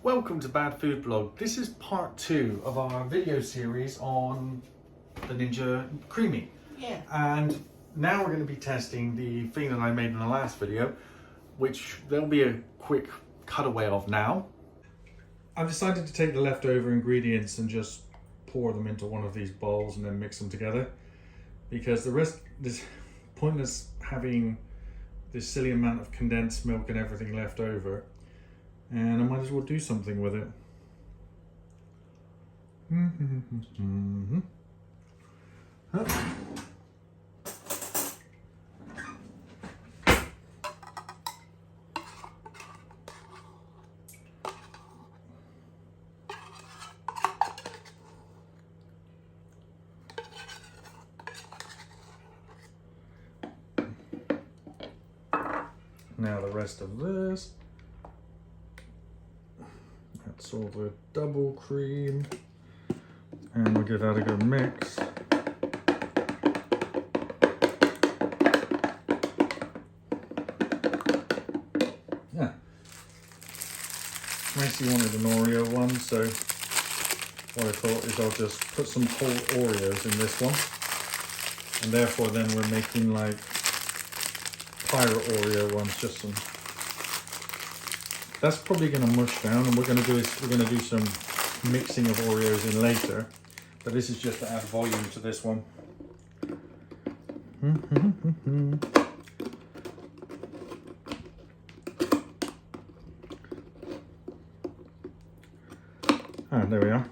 Welcome to Bad Food Blog. This is part 2 of our video series on the Ninja Creami. Yeah. And now we're going to be testing the thing that I made in the last video, which there'll be a quick cutaway of now. I've decided to take the leftover ingredients and just pour them into one of these bowls and then mix them together, because the rest is pointless having this silly amount of condensed milk and everything left over. And I might as well do something with it. Now the rest of this. That's all the double cream, and we'll give that a good mix. Yeah, Macy wanted an Oreo one, so what I thought is I'll just put some whole Oreos in this one, and therefore then we're making like pirate Oreo ones, just some. That's probably going to mush down, and we're going to do some mixing of Oreos in later, but this is just to add volume to this one. Ah, there we are.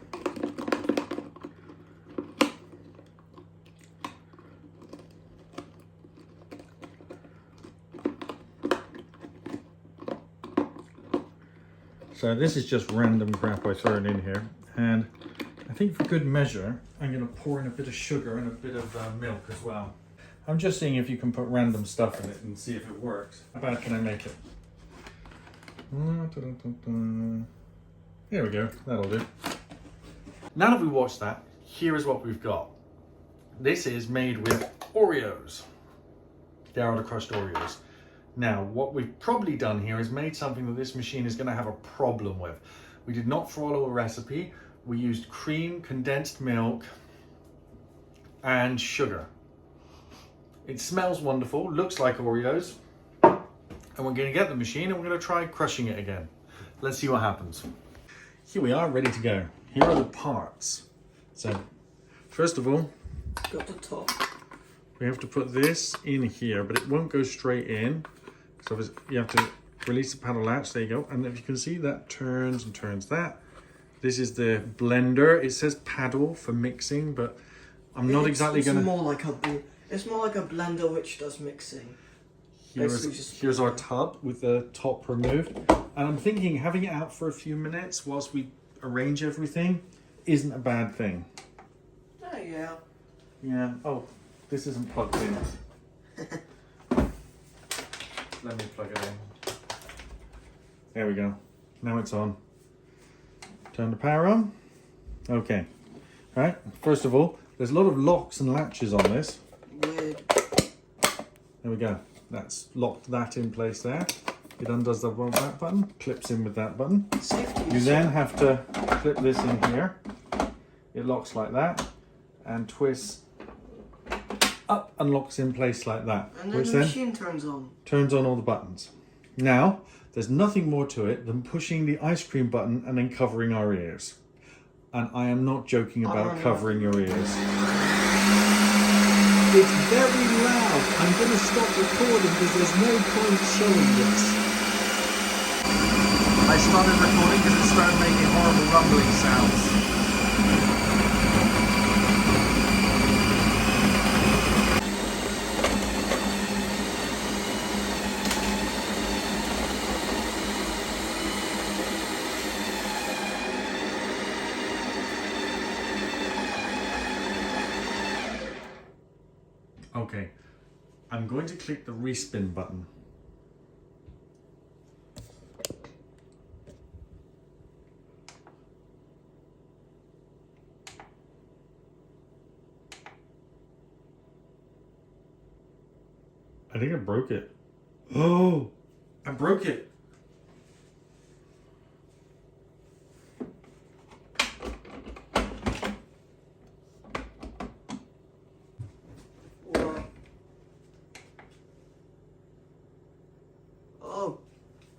So this is just random crap I thrown in here, and I think for good measure I'm going to pour in a bit of sugar and a bit of milk as well. I'm just seeing if you can put random stuff in it and see if it works. How bad can I make it? There we go, that'll do. Now that we watched that, here is what we've got. This is made with Oreos. They are the crushed Oreos. Now, what we've probably done here is made something that this machine is going to have a problem with. We did not follow a recipe. We used cream, condensed milk, and sugar. It smells wonderful, looks like Oreos. And we're going to get the machine and we're going to try crushing it again. Let's see what happens. Here we are, ready to go. Here are the parts. So, first of all, Got the top. we have to put this in here, but it won't go straight in. So you have to release the paddle latch, there you go. And if you can see, that turns and turns that. This is the blender. It says paddle for mixing, but I'm not exactly gonna... It's more like a blender which does mixing. Here's our tub with the top removed. And I'm thinking having it out for a few minutes whilst we arrange everything isn't a bad thing. Oh yeah. Yeah, oh, this isn't plugged in. Let me plug it in. There we go. Now it's on. Turn the power on. Okay. All right. First of all, there's a lot of locks and latches on this. Weird. There we go. That's locked that in place there. It undoes that button, clips in with that button. Safety. You then have to clip this in here. It locks like that and twists up and locks in place like that. And then which the machine turns on. Turns on all the buttons. Now, there's nothing more to it than pushing the ice cream button and then covering our ears. And I am not joking about covering your ears. It's very loud. I'm going to stop recording because there's no point showing this. I started recording because it started making horrible rumbling sounds. Okay, I'm going to click the respin button. I think I broke it. Oh, I broke it.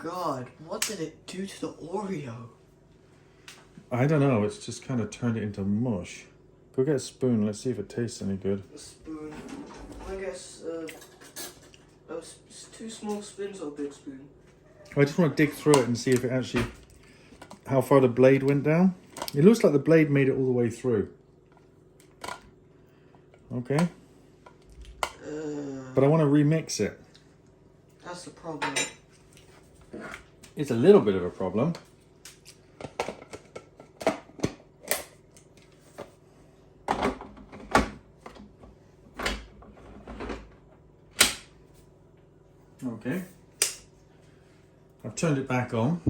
god, what did it do to the Oreo? I don't know, it's just kind of turned it into mush. Go get a spoon, let's see if it tastes any good. A spoon. I guess, two small spoons or a big spoon? I just want to dig through it and see if it actually, how far the blade went down. It looks like the blade made it all the way through. Okay. But I want to remix it. That's the problem. It's a little bit of a problem. Okay. I've turned it back on.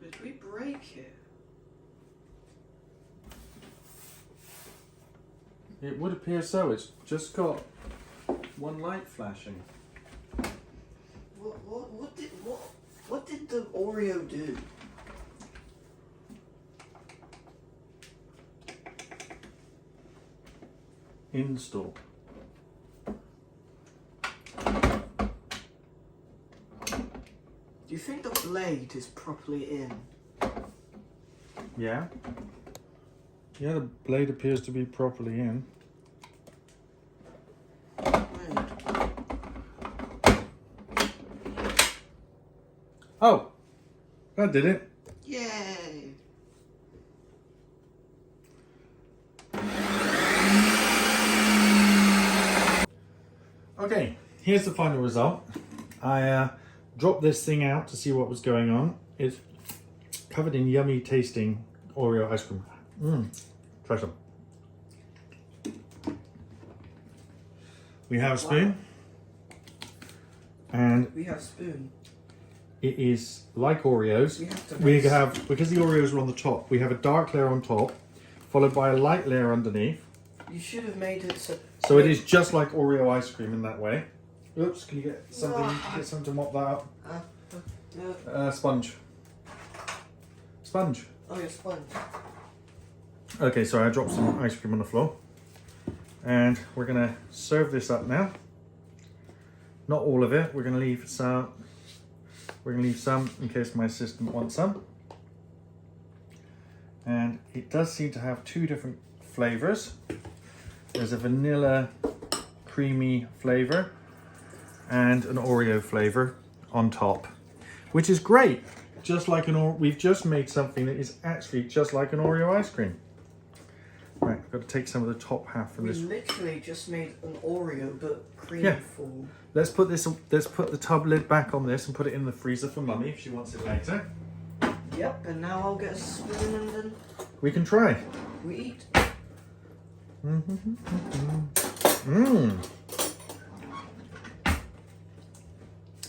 Did we break it? It would appear so. It's just got one light flashing. What did the Oreo do? Install. Do you think the blade is properly in? Yeah. Yeah, the blade appears to be properly in. Weird. Oh, that did it. Yay! Okay, here's the final result. I dropped this thing out to see what was going on. It's covered in yummy tasting Oreo ice cream. Try some. We have a spoon. And We have a spoon. it is like Oreos. We have to because the Oreos are on the top, we have a dark layer on top, followed by a light layer underneath. You should have made it so... So it is just like Oreo ice cream in that way. Oops, can you get something, to mop that up? Sponge. Sponge. Oh, your sponge. Okay, so I dropped some ice cream on the floor. And we're gonna serve this up now. Not all of it, we're gonna leave some. We're gonna leave some in case my assistant wants some. And it does seem to have two different flavors. There's a vanilla creamy flavor and an Oreo flavor on top, which is great. Just like we've just made something that is actually just like an Oreo ice cream. Right, I've got to take some of the top half from this. We literally just made an Oreo, but cream full. Let's put the tub lid back on this and put it in the freezer for Mummy if she wants it later. Yep, and now I'll get a spoon and then We can try. we eat.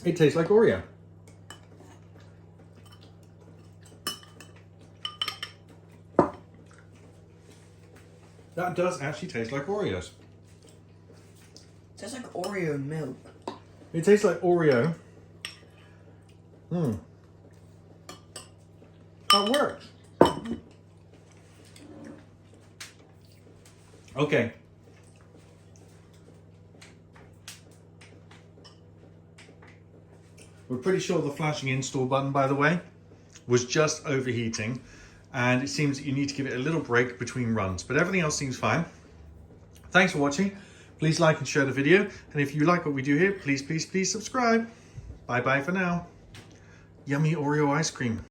It tastes like Oreo. That does actually taste like Oreos. Tastes like Oreo milk. It tastes like Oreo. That works. Okay. We're pretty sure the flashing install button, by the way, was just overheating, and it seems that you need to give it a little break between runs, but everything else seems fine. Thanks for watching. Please like and share the video, and if you like what we do here, please subscribe. Bye bye for now. Yummy Oreo ice cream.